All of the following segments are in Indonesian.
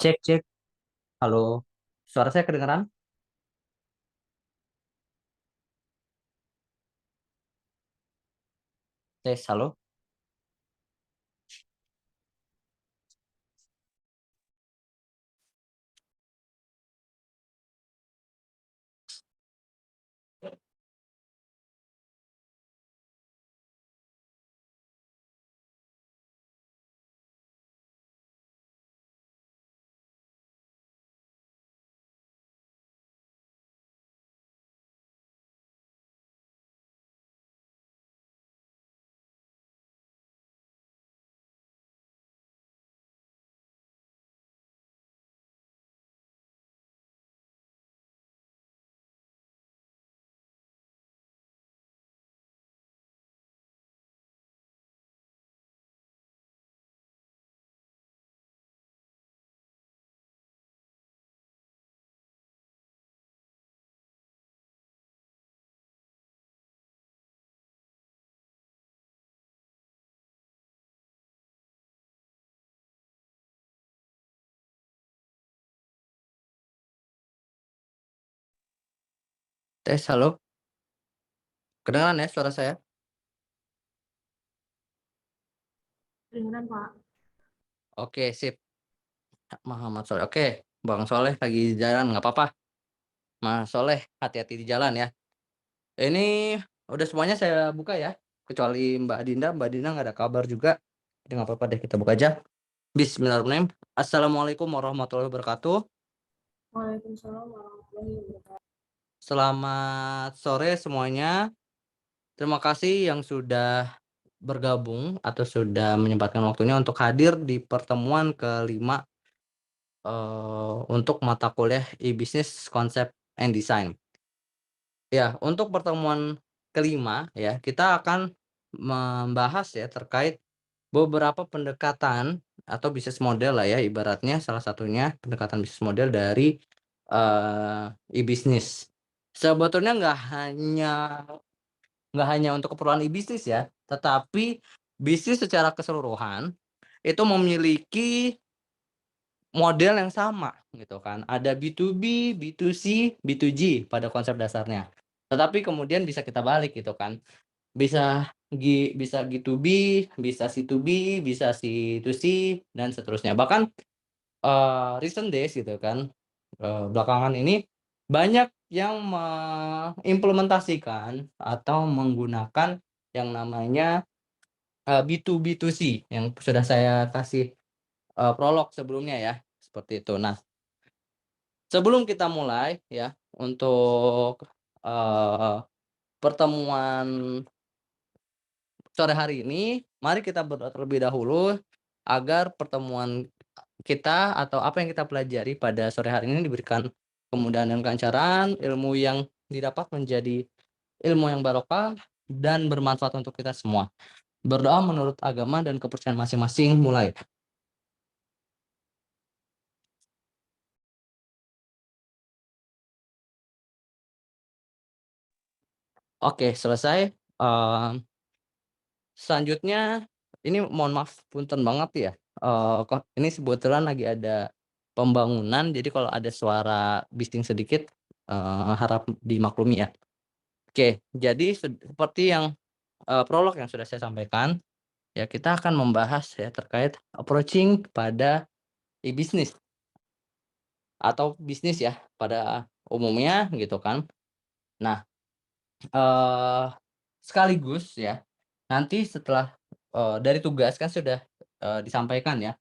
Cek, cek. Halo. Suara saya kedengeran? Tes, halo. Tes, halo. Kedengeran ya suara saya? Kedengeran, Pak. Oke, sip. Muhammad Soleh. Oke, Bang Soleh lagi di jalan, nggak apa-apa. Mas Soleh, hati-hati di jalan ya. Ini udah semuanya saya buka ya, kecuali Mbak Dinda. Mbak Dinda nggak ada kabar juga. Jadi nggak apa-apa deh, kita buka aja. Bismillahirrahmanirrahim. Assalamualaikum warahmatullahi wabarakatuh. Waalaikumsalam warahmatullahi wabarakatuh. Selamat sore semuanya. Terima kasih yang sudah bergabung atau sudah menyempatkan waktunya untuk hadir di pertemuan kelima untuk mata kuliah e-business Concept and Design. Ya, untuk pertemuan kelima ya, kita akan membahas ya terkait beberapa pendekatan atau bisnis model lah ya, ibaratnya salah satunya pendekatan bisnis model dari e-business. Sebetulnya nggak hanya untuk keperluan e-bisnis ya, tetapi bisnis secara keseluruhan itu memiliki model yang sama gitu kan. Ada B2B, B2C, B2G pada konsep dasarnya. Tetapi kemudian bisa kita balik gitu kan. Bisa G2B, bisa C2B, bisa C2C dan seterusnya. Bahkan recent days gitu kan, belakangan ini banyak yang mengimplementasikan atau menggunakan yang namanya B2B2C yang sudah saya kasih prolog sebelumnya ya, seperti itu. Nah, sebelum kita mulai ya untuk eee, pertemuan sore hari ini, mari kita berdoa terlebih dahulu agar pertemuan kita atau apa yang kita pelajari pada sore hari ini diberikan kemudahan dan kelancaran, ilmu yang didapat menjadi ilmu yang barokah dan bermanfaat untuk kita semua. Berdoa menurut agama dan kepercayaan masing-masing, mulai. Oke, selesai. Selanjutnya ini mohon maaf punten banget ya, kok ini kebetulan lagi ada pembangunan, jadi kalau ada suara bising sedikit, harap dimaklumi ya. Oke, jadi seperti yang, prolog yang sudah saya sampaikan, ya kita akan membahas ya terkait approaching pada e-bisnis atau bisnis ya pada umumnya gitu kan. Nah, eee, sekaligus ya, nanti setelah, dari tugas kan sudah, disampaikan ya,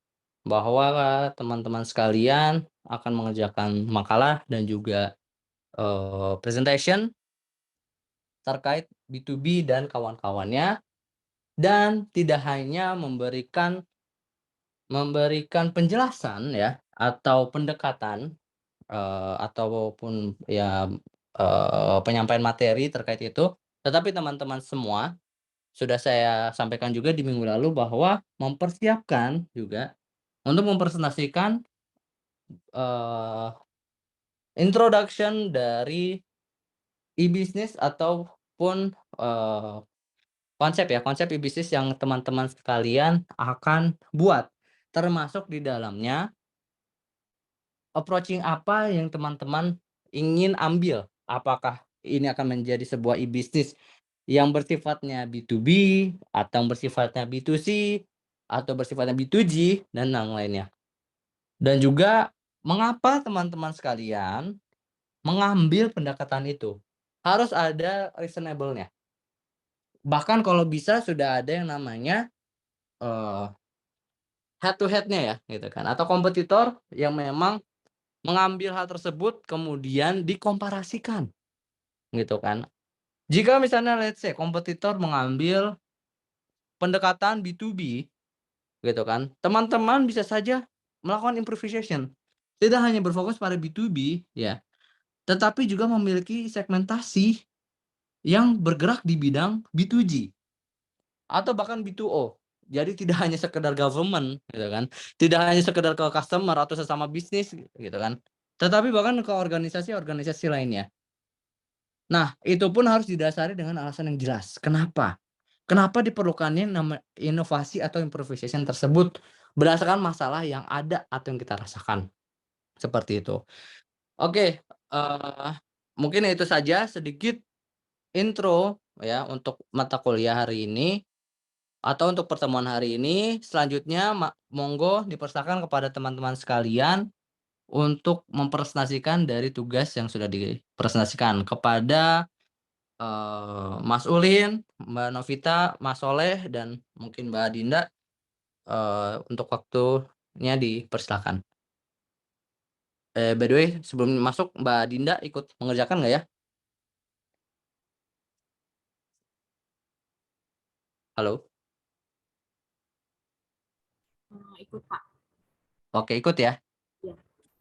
bahwa teman-teman sekalian akan mengerjakan makalah dan juga, presentation terkait B2B dan kawan-kawannya, dan tidak hanya memberikan penjelasan ya, atau pendekatan, ataupun ya, penyampaian materi terkait itu, tetapi teman-teman semua sudah saya sampaikan juga di minggu lalu bahwa mempersiapkan juga untuk mempresentasikan, eee, introduction dari e-bisnis ataupun, konsep e-bisnis yang teman-teman sekalian akan buat. Termasuk di dalamnya approaching apa yang teman-teman ingin ambil? Apakah ini akan menjadi sebuah e-bisnis yang bersifatnya B2B, atau bersifatnya B2C, atau bersifatnya B2G, dan yang lainnya. Dan juga mengapa teman-teman sekalian mengambil pendekatan itu? Harus ada reasonable-nya. Bahkan kalau bisa sudah ada yang namanya, eee, head to head-nya ya, gitu kan, atau kompetitor yang memang mengambil hal tersebut kemudian dikomparasikan, gitu kan. Jika misalnya let's say kompetitor mengambil pendekatan B2B, gitu kan, teman-teman bisa saja melakukan improvisation. Tidak hanya berfokus pada B2B ya, tetapi juga memiliki segmentasi yang bergerak di bidang B2G atau bahkan B2O. Jadi tidak hanya sekedar government gitu kan, tidak hanya sekedar ke customer atau sesama bisnis gitu kan, tetapi bahkan ke organisasi-organisasi lainnya. Nah, itu pun harus didasari dengan alasan yang jelas. Kenapa? Kenapa diperlukannya inovasi atau improvisation tersebut berdasarkan masalah yang ada atau yang kita rasakan, seperti itu. Oke, mungkin itu saja sedikit intro ya untuk mata kuliah hari ini atau untuk pertemuan hari ini. Selanjutnya monggo dipersilakan kepada teman-teman sekalian untuk mempresentasikan dari tugas yang sudah dipresentasikan kepada Mas Ulin, Mbak Novita, Mas Soleh, dan mungkin Mbak Dinda, untuk waktunya dipersilakan. By the way sebelum masuk Mbak Dinda ikut mengerjakan nggak ya? Halo? Ikut Pak. Oke ikut ya? Ya.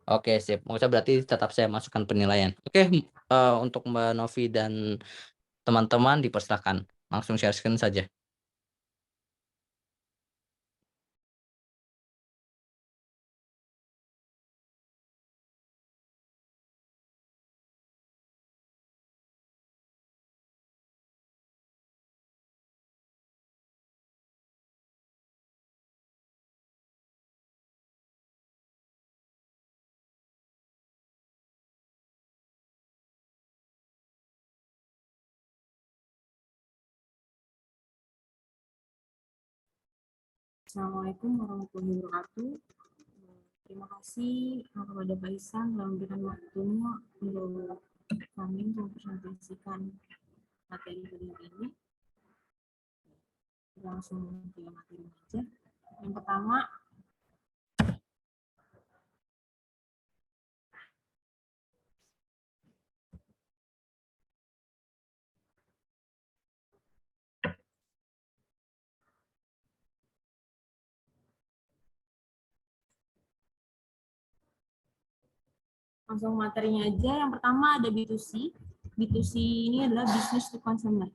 Oke sip, maksudnya berarti tetap saya masukkan penilaian. Oke, untuk Mbak Novi dan teman-teman dipersilakan, langsung share screen saja. Assalamualaikum warahmatullahi wabarakatuh. Terima kasih kepada Pak Isan telah memberikan waktunya untuk kami untuk mempresentasikan materi hari ini. Langsung ke materi aja. Yang pertama, langsung materinya aja. Yang pertama ada B2C. B2C ini adalah business to consumer.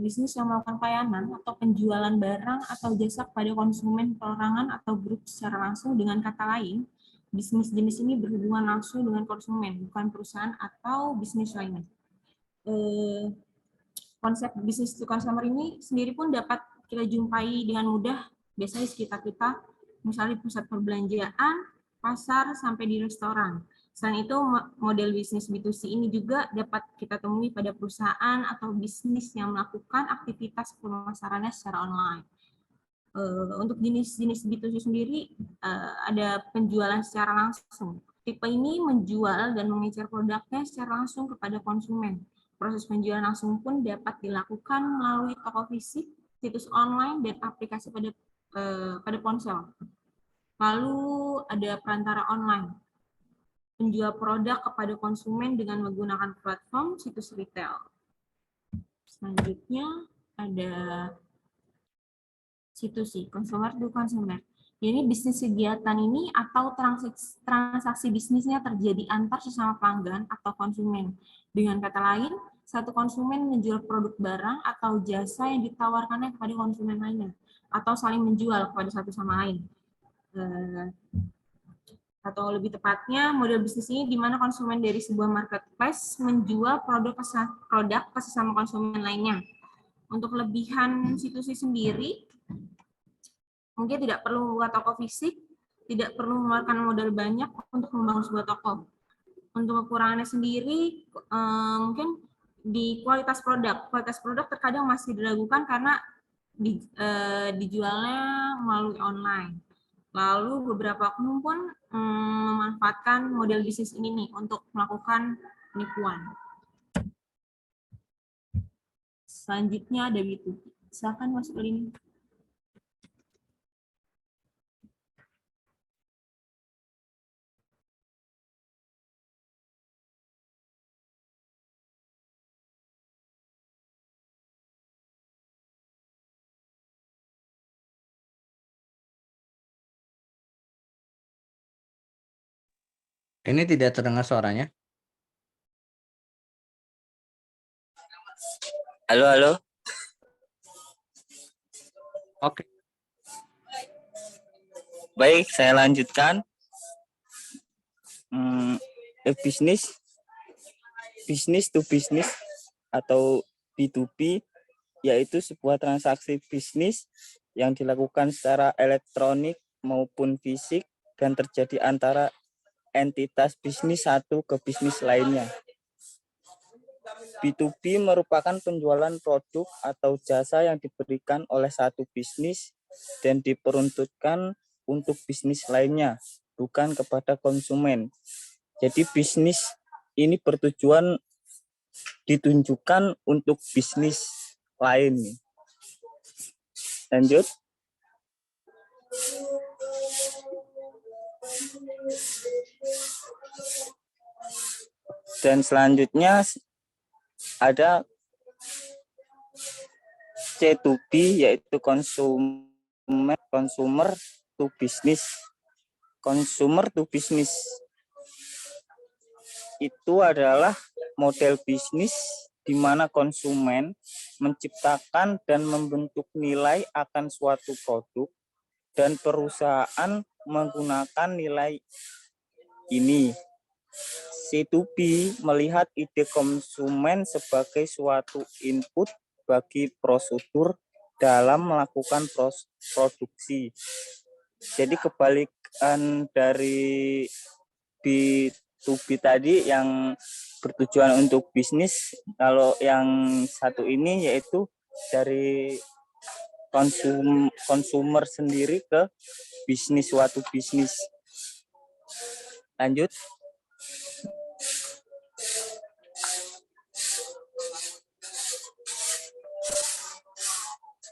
Bisnis yang melakukan pelayanan atau penjualan barang atau jasa kepada konsumen perorangan atau grup secara langsung. Dengan kata lain, bisnis jenis ini berhubungan langsung dengan konsumen, bukan perusahaan atau bisnis lainnya. Konsep bisnis to consumer ini sendiri pun dapat kita jumpai dengan mudah biasanya di sekitar kita, misalnya pusat perbelanjaan, pasar, sampai di restoran. Selain itu, model bisnis B2C ini juga dapat kita temui pada perusahaan atau bisnis yang melakukan aktivitas pemasarannya secara online. Untuk jenis-jenis B2C sendiri, ada penjualan secara langsung. Tipe ini menjual dan mengecer produknya secara langsung kepada konsumen. Proses penjualan langsung pun dapat dilakukan melalui toko fisik, situs online, dan aplikasi pada ponsel. Lalu ada perantara online, penjual produk kepada konsumen dengan menggunakan platform situs retail. Selanjutnya ada C2C, consumer to consumer. Jadi bisnis kegiatan ini atau transaksi bisnisnya terjadi antar sesama pelanggan atau konsumen. Dengan kata lain, satu konsumen menjual produk barang atau jasa yang ditawarkannya kepada konsumen lainnya, atau saling menjual kepada satu sama lain. Atau lebih tepatnya, model bisnis ini di mana konsumen dari sebuah marketplace menjual produk ke sesama konsumen lainnya. Untuk kelebihan C2C sendiri, mungkin tidak perlu membuat toko fisik, tidak perlu mengeluarkan modal banyak untuk membangun sebuah toko. Untuk kekurangannya sendiri mungkin di kualitas produk. Kualitas produk terkadang masih diragukan karena dijualnya melalui online. Lalu beberapa oknum pun memanfaatkan model bisnis ini nih untuk melakukan penipuan. Selanjutnya ada B2B. Silakan Mas Ulin. Ini tidak terdengar suaranya. Halo, halo. Oke. Baik, saya lanjutkan. Bisnis to bisnis atau B2B, yaitu sebuah transaksi bisnis yang dilakukan secara elektronik maupun fisik dan terjadi antara entitas bisnis satu ke bisnis lainnya. B2B merupakan penjualan produk atau jasa yang diberikan oleh satu bisnis dan diperuntukkan untuk bisnis lainnya, bukan kepada konsumen. Jadi bisnis ini bertujuan ditunjukkan untuk bisnis lain. Lanjut. Dan selanjutnya ada C2B, yaitu consumer to business. Consumer to business itu adalah model bisnis di mana konsumen menciptakan dan membentuk nilai akan suatu produk dan perusahaan menggunakan nilai ini. C2B melihat ide konsumen sebagai suatu input bagi prosedur dalam melakukan produksi. Jadi kebalikan dari B2B tadi yang bertujuan untuk bisnis, kalau yang satu ini yaitu dari konsumer sendiri ke bisnis, suatu bisnis. Lanjut.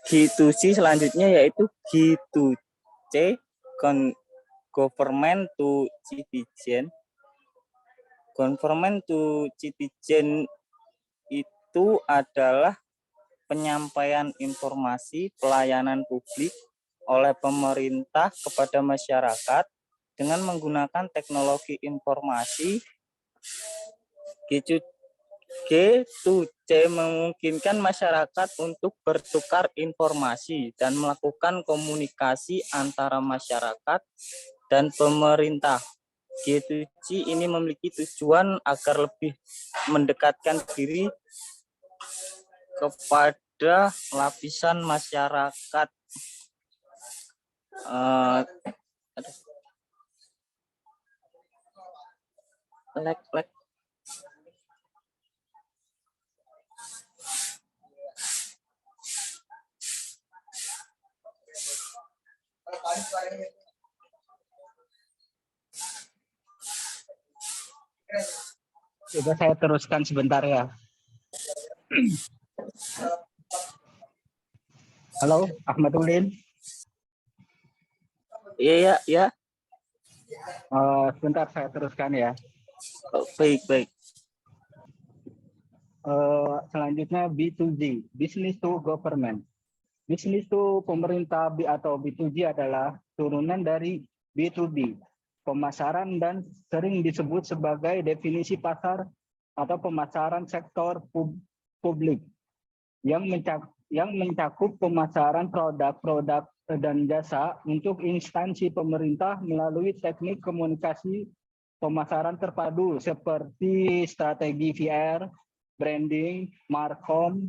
G2C selanjutnya yaitu G2C, government to citizen. Government to citizen itu adalah penyampaian informasi pelayanan publik oleh pemerintah kepada masyarakat dengan menggunakan teknologi informasi. G2C memungkinkan masyarakat untuk bertukar informasi dan melakukan komunikasi antara masyarakat dan pemerintah. G2C ini memiliki tujuan agar lebih mendekatkan diri kepada lapisan masyarakat. Coba saya teruskan sebentar ya. Halo, Ahmad Ulin. Iya. Sebentar saya teruskan ya. Baik. Selanjutnya B2G, Business to Government. Business to pemerintah atau B2G adalah turunan dari B2B, pemasaran dan sering disebut sebagai definisi pasar atau pemasaran sektor publik yang mencakup pemasaran produk-produk dan jasa untuk instansi pemerintah melalui teknik komunikasi pemasaran terpadu seperti strategi VR, branding, markom,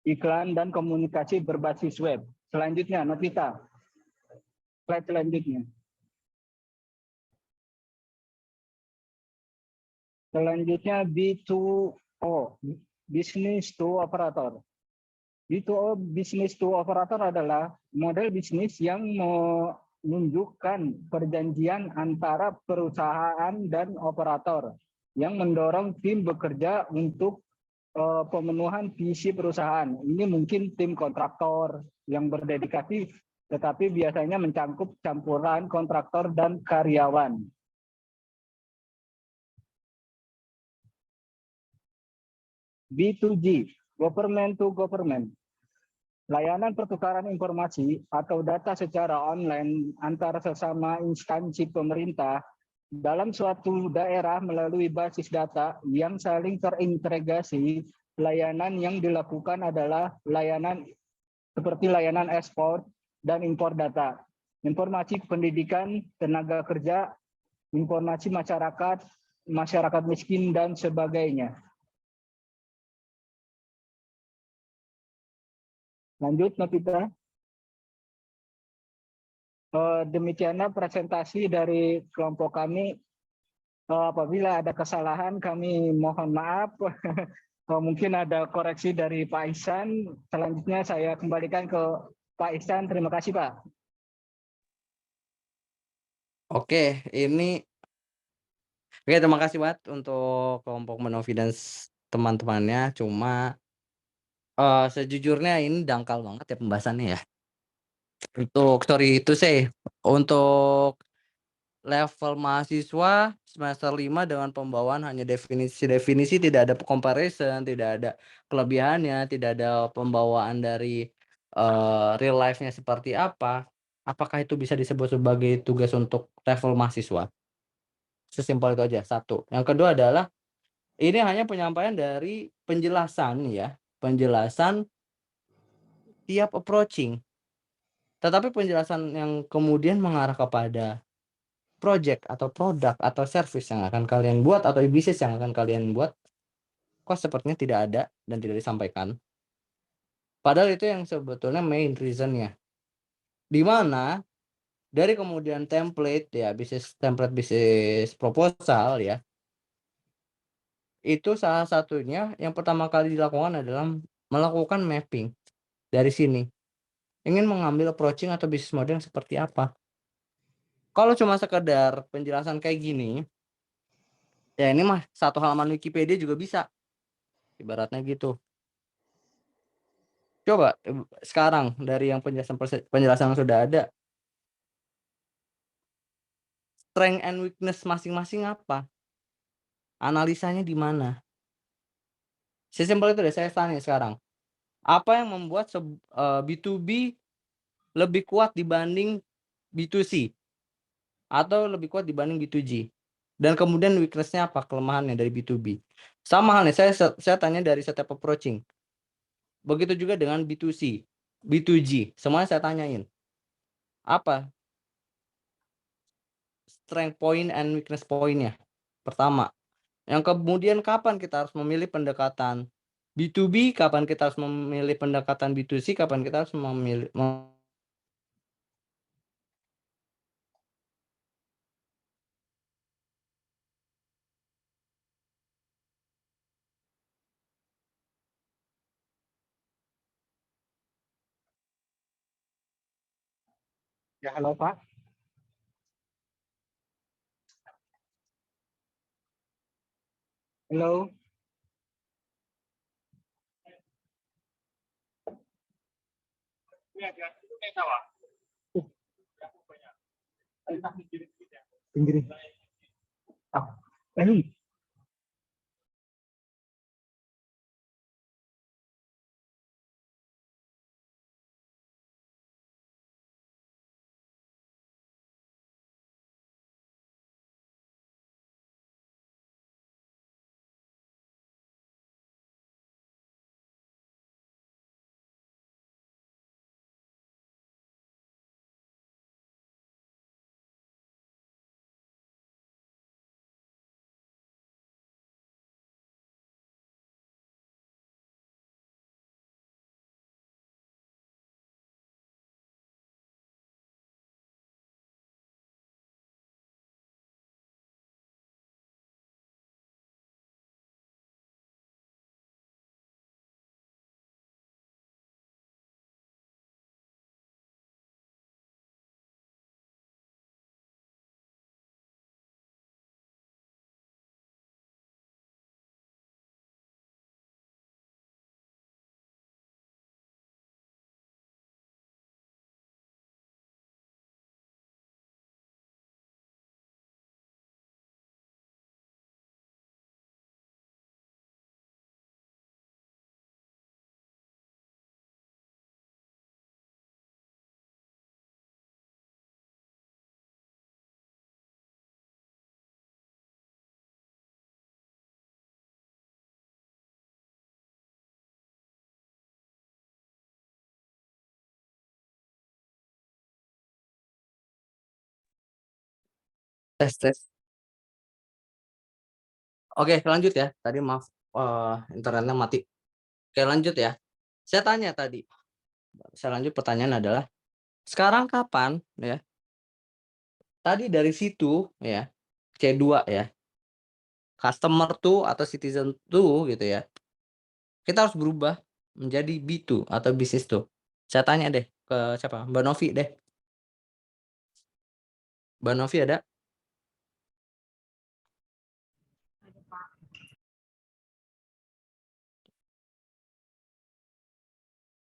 iklan, dan komunikasi berbasis web. Selanjutnya, Novita. Slide selanjutnya. Selanjutnya B2O, Business to Operator. B2O, Business to Operator adalah model bisnis yang menunjukkan perjanjian antara perusahaan dan operator yang mendorong tim bekerja untuk pemenuhan visi perusahaan. Ini mungkin tim kontraktor yang berdedikasi, tetapi biasanya mencangkup campuran kontraktor dan karyawan. B2G, Government to Government. Layanan pertukaran informasi atau data secara online antara sesama instansi pemerintah dalam suatu daerah melalui basis data yang saling terintegrasi. Layanan yang dilakukan adalah layanan seperti layanan ekspor dan impor data, informasi pendidikan, tenaga kerja, informasi masyarakat, masyarakat miskin, dan sebagainya. Lanjut, Novita. Demikianlah presentasi dari kelompok kami. Apabila ada kesalahan, kami mohon maaf. Mungkin ada koreksi dari Pak Ihsan. Selanjutnya saya kembalikan ke Pak Ihsan. Terima kasih, Pak. Oke, terima kasih banget untuk kelompok Menovi dan teman-temannya. Cuma sejujurnya ini dangkal banget ya pembahasannya ya. Untuk level mahasiswa semester 5 dengan pembawaan hanya definisi-definisi, tidak ada comparison, tidak ada kelebihannya, tidak ada pembawaan dari real life-nya seperti apa. Apakah itu bisa disebut sebagai tugas untuk level mahasiswa? Sesimpel itu aja, satu. Yang kedua adalah ini hanya penyampaian dari penjelasan ya, penjelasan tiap approaching. Tetapi penjelasan yang kemudian mengarah kepada project atau produk atau service yang akan kalian buat atau bisnis yang akan kalian buat, kok sepertinya tidak ada dan tidak disampaikan. Padahal itu yang sebetulnya main reason-nya. Di mana dari kemudian template bisnis proposal ya, itu salah satunya yang pertama kali dilakukan adalah melakukan mapping dari sini. Ingin mengambil approaching atau bisnis model yang seperti apa. Kalau cuma sekedar penjelasan kayak gini, ya ini mah satu halaman Wikipedia juga bisa. Ibaratnya gitu. Coba sekarang dari yang penjelasan yang sudah ada, strength and weakness masing-masing apa? Analisanya di mana? Sesimpel itu deh, saya tanya sekarang. Apa yang membuat B2B lebih kuat dibanding B2C? Atau lebih kuat dibanding B2G? Dan kemudian weakness-nya apa? Kelemahannya dari B2B. Sama halnya, saya tanya dari setiap approaching. Begitu juga dengan B2C, B2G, semuanya saya tanyain. Apa strength point and weakness point-nya? Pertama. Yang kemudian kapan kita harus memilih pendekatan B2B, kapan kita harus memilih pendekatan B2C, kapan kita harus memilih Ya, halo Pak. Halo. Pinggirin. Ah, Tes tes. Oke, lanjut ya. Tadi maaf, internetnya mati. Oke, lanjut ya. Saya tanya tadi, saya lanjut pertanyaan adalah, sekarang kapan ya, tadi dari situ ya, C2 ya, customer tuh atau citizen tuh gitu ya, kita harus berubah menjadi B2 atau bisnis tuh. Saya tanya deh ke siapa? Mbak Novi deh. Mbak Novi ada? Ada, Pak.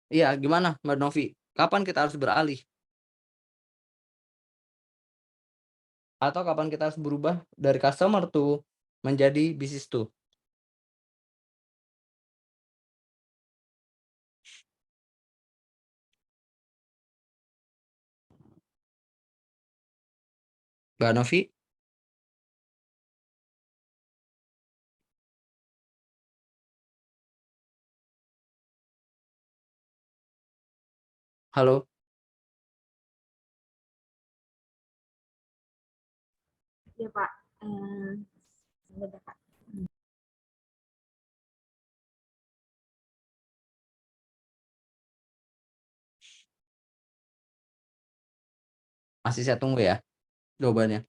Iya, gimana Mbak Novi? Kapan kita harus beralih? Atau kapan kita harus berubah dari customer tuh menjadi bisnis tuh? Mbak Novi? Halo? Iya, Pak. Sebentar, Pak. Masih saya tunggu ya jawabannya.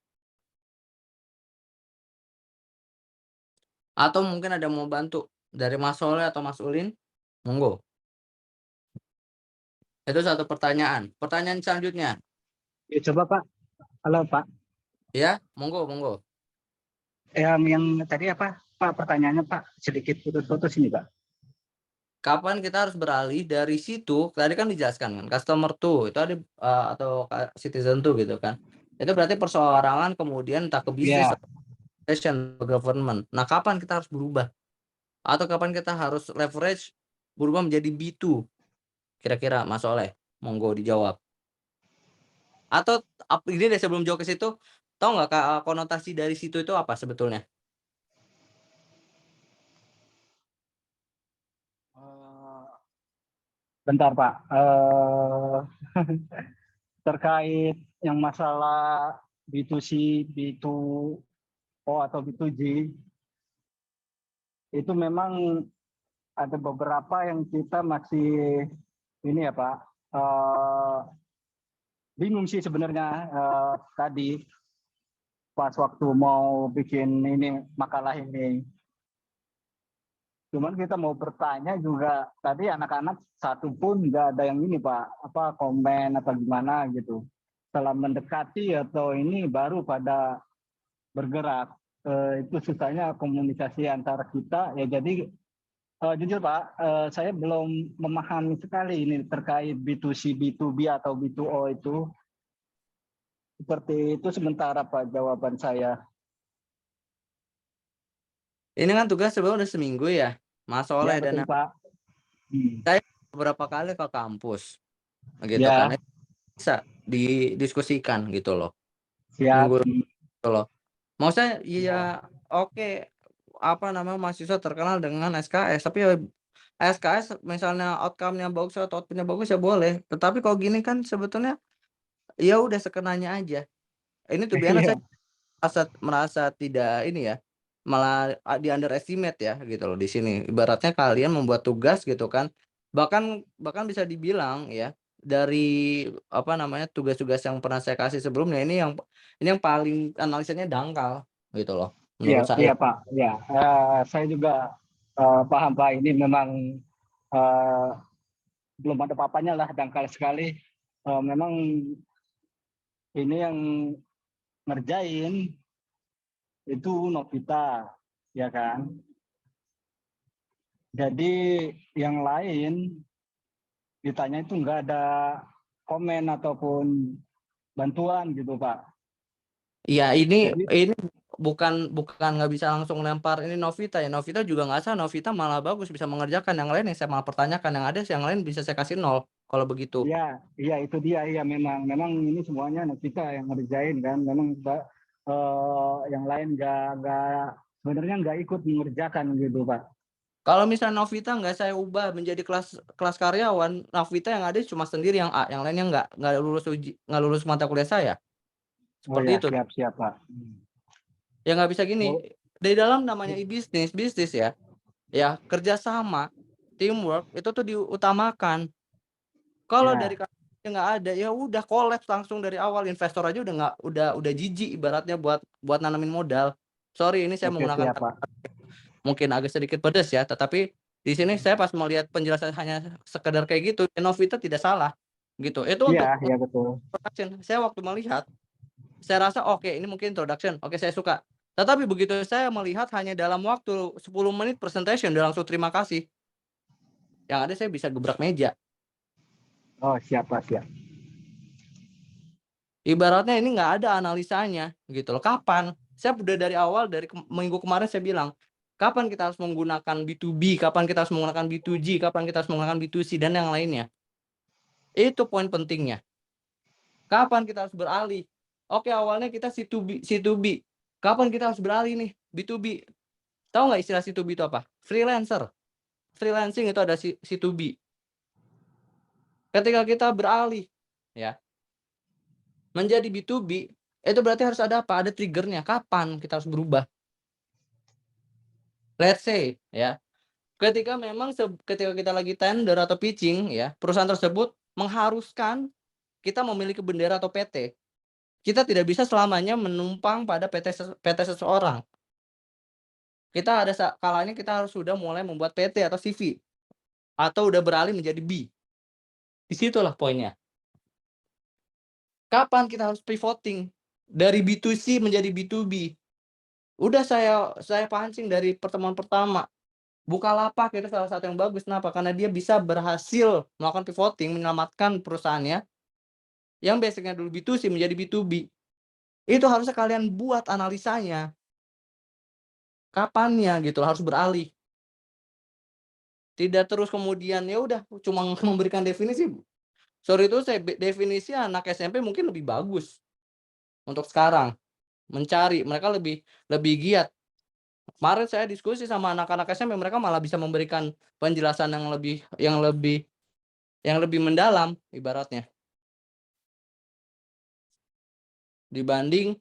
Atau mungkin ada mau bantu dari Mas Soleh atau Mas Ulin? Monggo. Itu satu pertanyaan. Pertanyaan selanjutnya. Ya, coba Pak. Halo Pak. Ya, monggo, monggo. Yang tadi apa Pak pertanyaannya Pak? Sedikit putus-putus ini Pak. Kapan kita harus beralih dari situ, tadi kan dijelaskan kan, customer tuh, itu ada atau citizen tuh gitu kan. Itu berarti perseorangan kemudian entah ke bisnis Ya, atau ke government. Nah, kapan kita harus berubah? Atau kapan kita harus leverage berubah menjadi B2? Kira-kira Mas Soleh, monggo dijawab. Atau ini deh sebelum jawab ke situ, tahu nggak konotasi dari situ itu apa sebetulnya? bentar Pak. Terkait yang masalah B2C, B2O atau B2G, itu memang ada beberapa yang kita masih ini ya Pak, bingung sih sebenarnya tadi pas waktu mau bikin ini makalah ini. Cuman kita mau bertanya juga tadi anak-anak satu pun nggak ada yang ini Pak, apa komen atau gimana gitu. Setelah mendekati atau ini baru pada bergerak. Itu susahnya komunikasi antara kita ya. Jadi jujur Pak, saya belum memahami sekali ini terkait B2C, B2B atau B2O itu. Seperti itu sementara Pak jawaban saya. Ini kan tugas sebenarnya udah seminggu ya, Mas Ya Soleh betul dan Pak. saya beberapa kali ke kampus, gitu kan. Ya, Bisa didiskusikan gitu loh, siap. minggu gitu loh. Maksudnya iya oke, apa namanya, mahasiswa terkenal dengan SKS, tapi ya SKS misalnya outcome-nya bagus atau output-nya bagus ya boleh, tetapi kalau gini kan sebetulnya ya udah sekenanya aja. Ini tuh biasa Iya, saya merasa tidak ini ya, malah di underestimate ya gitu loh di sini. Ibaratnya kalian membuat tugas gitu kan, bahkan bahkan bisa dibilang ya, dari apa namanya, tugas-tugas yang pernah saya kasih sebelumnya ini yang paling analisanya dangkal gitu loh iya, menurut saya. iya Pak. Ya, saya juga paham Pak. Ini memang eh, belum ada papanya lah, dangkal sekali. Memang ini yang ngerjain itu Novita, ya kan. Jadi yang lain ditanya itu nggak ada komen ataupun bantuan gitu Pak. Iya Jadi ini bukan nggak bisa langsung lempar ini Novita ya, Novita juga nggak salah, Novita malah bagus bisa mengerjakan, yang lain yang saya malah pertanyakan, yang ada yang lain bisa saya kasih 0 kalau begitu. ya, iya itu dia. Iya memang ini semuanya Novita yang ngerjain kan. Memang yang lain nggak sebenarnya nggak ikut mengerjakan gitu Pak. Kalau misalnya Novita nggak saya ubah menjadi kelas kelas karyawan, Novita yang ada cuma sendiri yang A, yang lainnya nggak lulus mata kuliah saya. Oh Seperti ya, itu. siap Pak. Ya nggak bisa gini, Oh, di dalam namanya bisnis ya, ya kerjasama, teamwork itu tuh diutamakan. Kalau ya, dari nggak ada, ya udah kolaps langsung dari awal, investor aja udah nggak udah jijik ibaratnya buat nanamin modal. Sorry ini saya oke menggunakan siap kata Pak. mungkin agak sedikit pedes ya, tetapi di sini saya pas melihat penjelasan hanya sekedar kayak gitu, Novita tidak salah, gitu. Itu Iya, untuk ya betul. introduction. Saya waktu melihat, saya rasa oke ini mungkin introduction, oke saya suka. Tetapi begitu saya melihat hanya dalam waktu 10 menit presentation udah langsung terima kasih, yang ada saya bisa gebrak meja. Oh, siap Pak, siap. Ibaratnya ini nggak ada analisanya gitu loh. Kapan? Saya udah dari awal dari minggu kemarin saya bilang, kapan kita harus menggunakan B2B, kapan kita harus menggunakan B2G, kapan kita harus menggunakan B2C dan yang lainnya. Itu poin pentingnya. Kapan kita harus beralih? Oke, awalnya kita C2B. Kapan kita harus beralih nih B2B? Tahu nggak istilah C2B itu apa? Freelancer. Freelancing itu ada C2B. Ketika kita beralih ya menjadi B2B, itu berarti harus ada apa? Ada triggernya. Kapan kita harus berubah? Let's say ya, ketika memang ketika kita lagi tender atau pitching ya, perusahaan tersebut mengharuskan kita memiliki bendera atau PT. Kita tidak bisa selamanya menumpang pada PT seseorang. Kita ada kalanya kita harus sudah mulai membuat PT atau CV atau udah beralih menjadi B. Di situlah poinnya. Kapan kita harus pivoting dari B2C menjadi B2B? Udah saya pancing dari pertemuan pertama. Bukalapak itu salah satu yang bagus. Kenapa? Karena dia bisa berhasil melakukan pivoting, menyelamatkan perusahaannya yang basicnya dulu B2C menjadi B2B. Itu harusnya kalian buat analisanya. Kapannya gitu harus beralih. Tidak terus kemudian ya udah cuma memberikan definisi. Sorry itu saya definisi anak SMP mungkin lebih bagus untuk sekarang. Mencari, mereka lebih giat. Kemarin saya diskusi sama anak-anak SMP, mereka malah bisa memberikan penjelasan yang lebih mendalam ibaratnya. Dibanding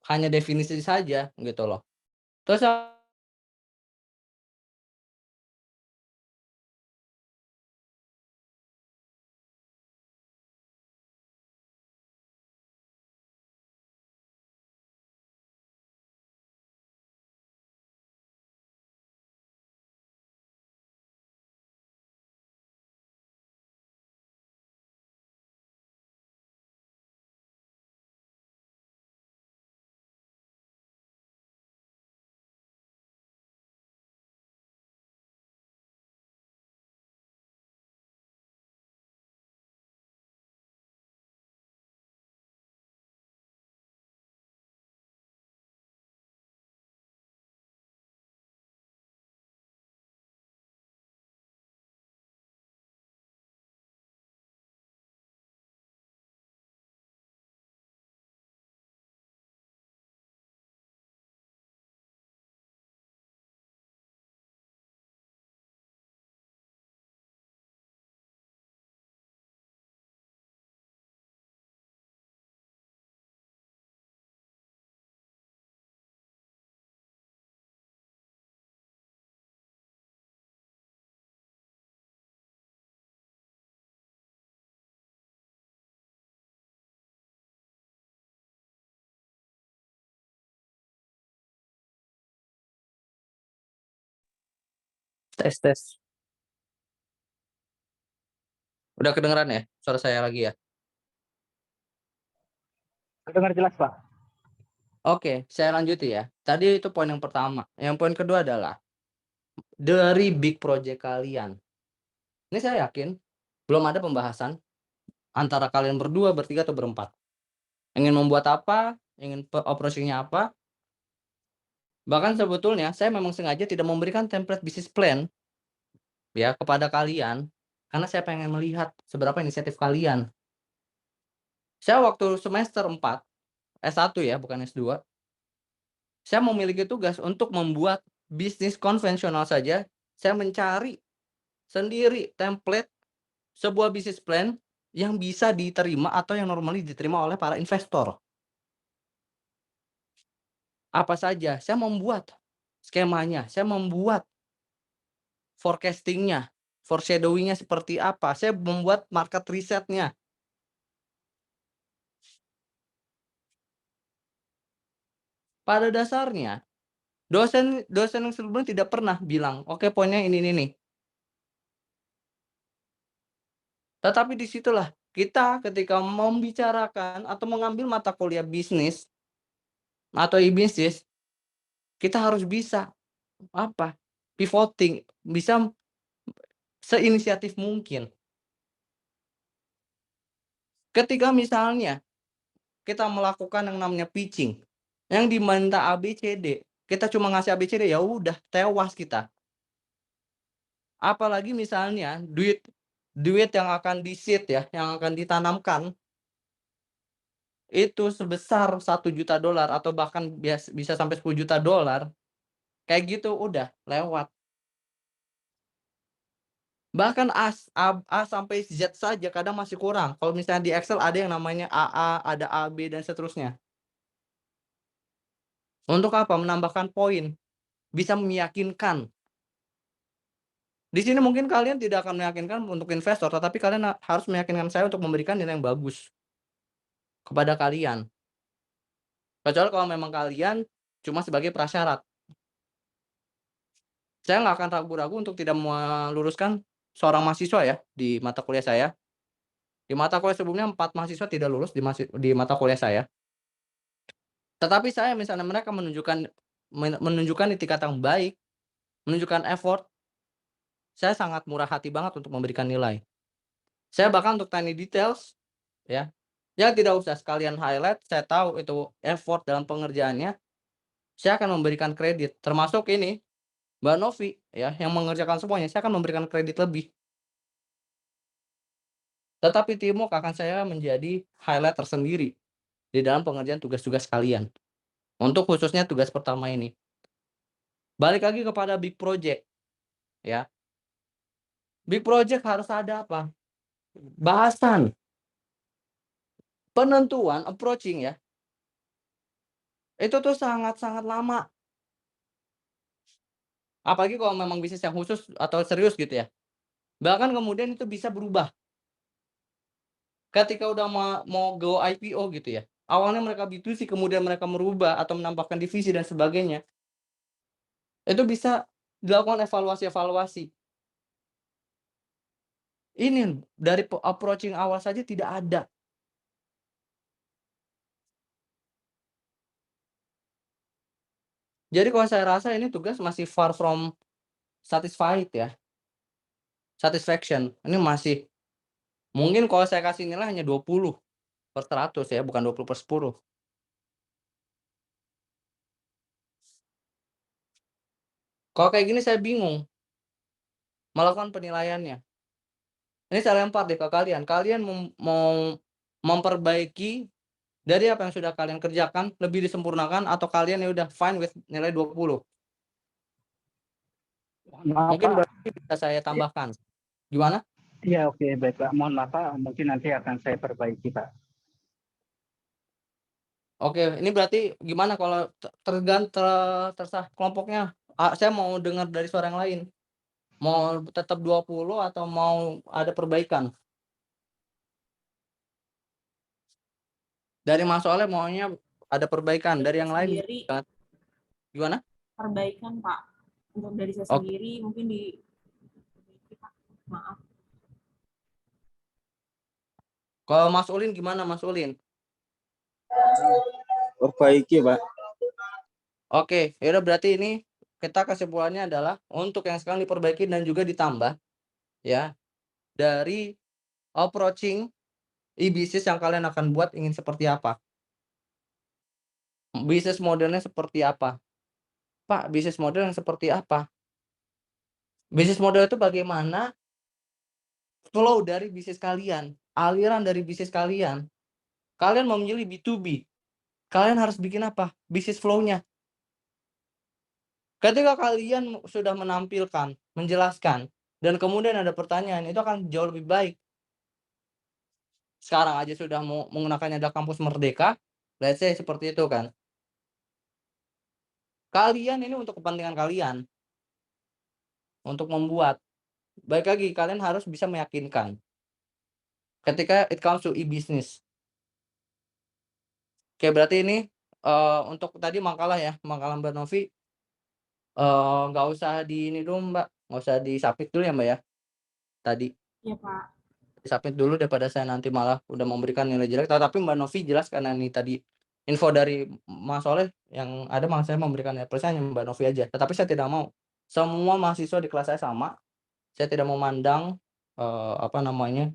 hanya definisi saja gitu loh. Terus tes. Udah kedengeran ya suara saya lagi ya? Dengar jelas Pak. Oke, saya lanjuti ya. Tadi itu poin yang pertama. Yang poin kedua adalah dari big project kalian. Ini saya yakin belum ada pembahasan antara kalian berdua, bertiga atau berempat. Ingin membuat apa, ingin operasinya apa. Bahkan sebetulnya saya memang sengaja tidak memberikan template business plan ya kepada kalian karena saya pengen melihat seberapa inisiatif kalian. Saya waktu semester 4 S1 ya, bukan S2. Saya memiliki tugas untuk membuat bisnis konvensional saja. Saya mencari sendiri template sebuah bisnis plan yang bisa diterima atau yang normally diterima oleh para investor. Apa saja, saya membuat skemanya, saya membuat forecasting-nya, foreshadowing-nya seperti apa, saya membuat market riset-nya. Pada dasarnya, dosen yang sebelumnya tidak pernah bilang, "Oke, poinnya ini nih." Tetapi di situlah kita ketika membicarakan atau mengambil mata kuliah bisnis atau e-bisnis, kita harus bisa, apa, pivoting, bisa seinisiatif mungkin. Ketika misalnya kita melakukan yang namanya pitching, yang diminta A, B, C, D, kita cuma ngasih A, B, C, D, ya udah tewas kita. Apalagi misalnya duit yang akan di-seed ya, yang akan ditanamkan itu sebesar $1 juta atau bahkan bisa sampai $10 juta, kayak gitu udah lewat. Bahkan A sampai Z saja kadang masih kurang. Kalau misalnya di Excel ada yang namanya AA, ada AB dan seterusnya. Untuk apa? Menambahkan poin, bisa meyakinkan. Di sini mungkin kalian tidak akan meyakinkan untuk investor, tetapi kalian harus meyakinkan saya untuk memberikan nilai yang bagus kepada kalian. Kecuali kalau memang kalian cuma sebagai prasyarat. Saya nggak akan ragu-ragu untuk tidak meluruskan seorang mahasiswa ya di mata kuliah saya. Di mata kuliah sebelumnya 4 mahasiswa tidak lulus di mata kuliah saya. Tetapi saya misalnya mereka menunjukkan itikat yang baik, menunjukkan effort, saya sangat murah hati banget untuk memberikan nilai. Saya bahkan untuk tiny details ya, ya tidak usah sekalian highlight, saya tahu itu effort dalam pengerjaannya, saya akan memberikan kredit. Termasuk ini, Mbak Novi ya, yang mengerjakan semuanya, saya akan memberikan kredit lebih. Tetapi teamwork akan saya menjadi highlight tersendiri di dalam pengerjaan tugas-tugas kalian. Untuk khususnya tugas pertama ini. Balik lagi kepada big project ya. Big project harus ada apa? Bahasan, penentuan, approaching ya. Itu tuh sangat-sangat lama. Apalagi kalau memang bisnis yang khusus atau serius gitu ya. Bahkan kemudian itu bisa berubah. Ketika udah mau go IPO gitu ya. Awalnya mereka B2C kemudian mereka merubah atau menambahkan divisi dan sebagainya. Itu bisa dilakukan evaluasi-evaluasi. Ini dari approaching awal saja tidak ada. Jadi kalau saya rasa ini tugas masih far from satisfied ya. Satisfaction. Ini masih mungkin kalau saya kasih nilai hanya 20/100 ya, bukan 20/10. Kalau kayak gini saya bingung melakukan penilaiannya. Ini saya lempar deh ke kalian. Kalian mau memperbaiki dari apa yang sudah kalian kerjakan, lebih disempurnakan atau kalian ya udah fine with nilai 20? Maaf Mungkin Pak. berarti bisa saya tambahkan. Gimana? Iya, oke, baik Pak. Mohon maaf Pak, mungkin nanti akan saya perbaiki Pak. Oke, ini berarti gimana kalau terserah kelompoknya. Saya mau dengar dari suara yang lain. Mau tetap 20 atau mau ada perbaikan? Dari Mas Oleh maunya ada perbaikan, dari yang lain Sendiri gimana? perbaikan Pak. Untuk dari saya Oke. sendiri mungkin Pak. Maaf. Kalau Mas Ulin gimana Mas Ulin? Perbaiki, Pak. Oke, ya udah berarti ini kita kesimpulannya adalah untuk yang sekarang diperbaiki dan juga ditambah ya dari approaching e-bisnis yang kalian akan buat ingin seperti apa? Bisnis modelnya seperti apa? Pak, bisnis model yang seperti apa? Bisnis model itu bagaimana flow dari bisnis kalian, aliran dari bisnis kalian. Kalian mau memilih B2B, kalian harus bikin apa? Bisnis flow-nya. Ketika kalian sudah menampilkan, menjelaskan, dan kemudian ada pertanyaan, itu akan jauh lebih baik. Sekarang aja sudah mau menggunakannya ada kampus Merdeka, let's say seperti itu kan. Kalian ini untuk kepentingan kalian, untuk membuat. Baik lagi, kalian harus bisa meyakinkan ketika it comes to e-business. Oke, berarti ini, untuk tadi makalah ya, makalah Mbak Novi, nggak usah di ini dulu Mbak, nggak usah di-submit dulu ya Mbak ya, tadi. Iya, Pak. Di-submit dulu daripada saya nanti malah udah memberikan nilai jelek, tapi Mbak Novi jelas karena ini tadi info dari Mas Soleh yang ada malah saya memberikan nilai plusnya hanya Mbak Novi aja. Tetapi saya tidak mau, semua mahasiswa di kelas saya sama, saya tidak memandang, apa namanya,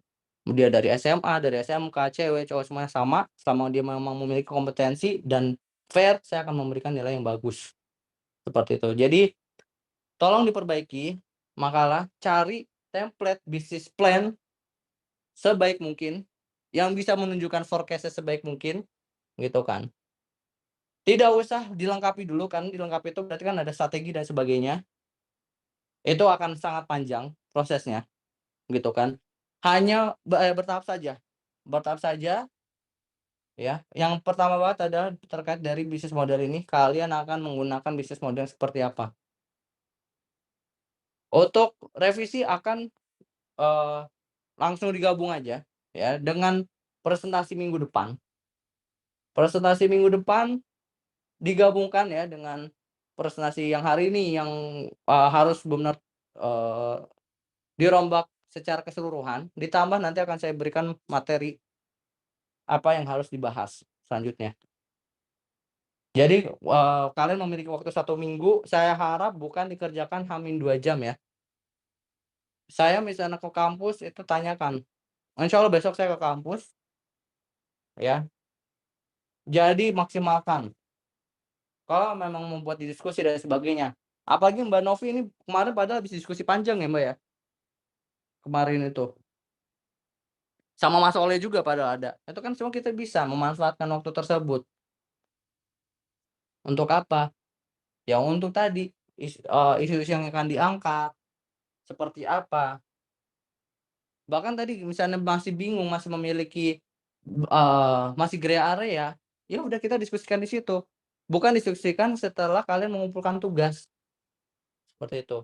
dia dari SMA, dari SMK, cewek, cowok semuanya sama, selama dia memang memiliki kompetensi dan fair, saya akan memberikan nilai yang bagus. Seperti itu. Jadi, tolong diperbaiki makalah, cari template bisnis plan sebaik mungkin, yang bisa menunjukkan forecast-nya sebaik mungkin, gitu kan. Tidak usah dilengkapi dulu kan, dilengkapi itu berarti kan ada strategi dan sebagainya. Itu akan sangat panjang prosesnya, gitu kan. Hanya bertahap saja. Bertahap saja ya. Yang pertama banget adalah terkait dari bisnis model ini, kalian akan menggunakan bisnis model seperti apa. Untuk revisi akan, langsung digabung aja ya dengan presentasi minggu depan. Presentasi minggu depan digabungkan ya dengan presentasi yang hari ini yang, harus benar, eee, dirombak secara keseluruhan, ditambah nanti akan saya berikan materi apa yang harus dibahas selanjutnya. Jadi, kalian memiliki waktu 1 minggu, saya harap bukan dikerjakan H-2 jam ya. Saya misalnya ke kampus itu tanyakan, insya Allah besok saya ke kampus, ya, jadi maksimalkan. Kalau memang membuat diskusi dan sebagainya. Apalagi Mbak Novi ini kemarin padahal habis diskusi panjang ya Mbak ya, kemarin itu. Sama Mas Oleh juga padahal ada. Itu kan semua kita bisa memanfaatkan waktu tersebut. Untuk apa? Ya untuk tadi, isu-isu yang akan diangkat, seperti apa. Bahkan tadi misalnya masih bingung, masih memiliki, masih gray area, ya udah kita diskusikan di situ. Bukan diskusikan setelah kalian mengumpulkan tugas, seperti itu.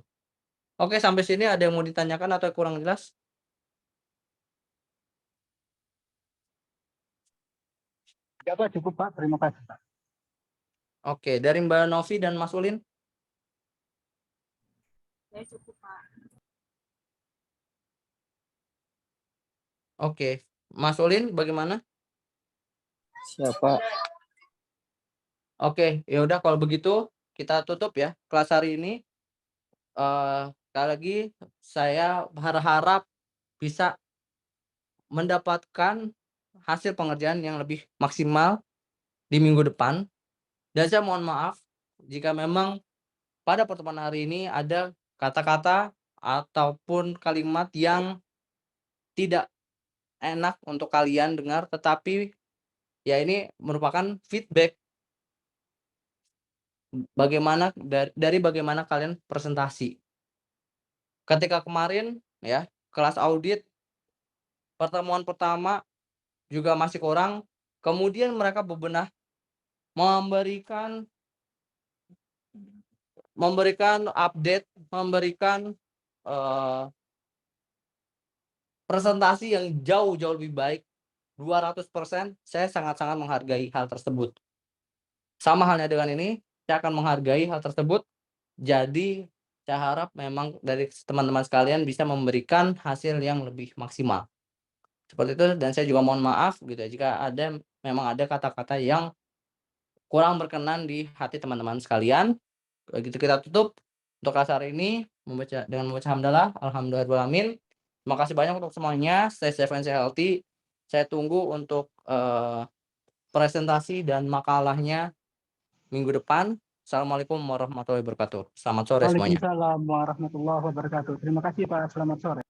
Oke, sampai sini ada yang mau ditanyakan atau kurang jelas? Ya Pak, cukup Pak. Terima kasih Pak. Oke, dari Mbak Novi dan Mas Ulin? Saya cukup, Pak. Oke. Mas Ulin bagaimana? Siapa? Oke, ya udah kalau begitu kita tutup ya kelas hari ini. Sekali lagi saya berharap bisa mendapatkan hasil pengerjaan yang lebih maksimal di minggu depan, dan saya mohon maaf jika memang pada pertemuan hari ini ada kata-kata ataupun kalimat yang tidak enak untuk kalian dengar, tetapi ya ini merupakan feedback bagaimana dari bagaimana kalian presentasi. Ketika kemarin ya, kelas audit pertemuan pertama juga masih kurang, kemudian mereka bebenah memberikan memberikan update, memberikan, eee, presentasi yang jauh-jauh lebih baik, 200%. Saya sangat-sangat menghargai hal tersebut. Sama halnya dengan ini, saya akan menghargai hal tersebut. Jadi, saya harap memang dari teman-teman sekalian bisa memberikan hasil yang lebih maksimal. Seperti itu, dan saya juga mohon maaf gitu ya, jika memang ada kata-kata yang kurang berkenan di hati teman-teman sekalian. Begitu kita tutup untuk kelas hari ini dengan membaca hamdalah, alhamdulillahirobbilalamin. Terima kasih banyak untuk semuanya, stay safe and stay healthy. Saya tunggu untuk, presentasi dan makalahnya minggu depan. Assalamualaikum warahmatullahi wabarakatuh. Selamat sore semuanya. Waalaikumsalam warahmatullahi wabarakatuh. Terima kasih Pak. Selamat sore.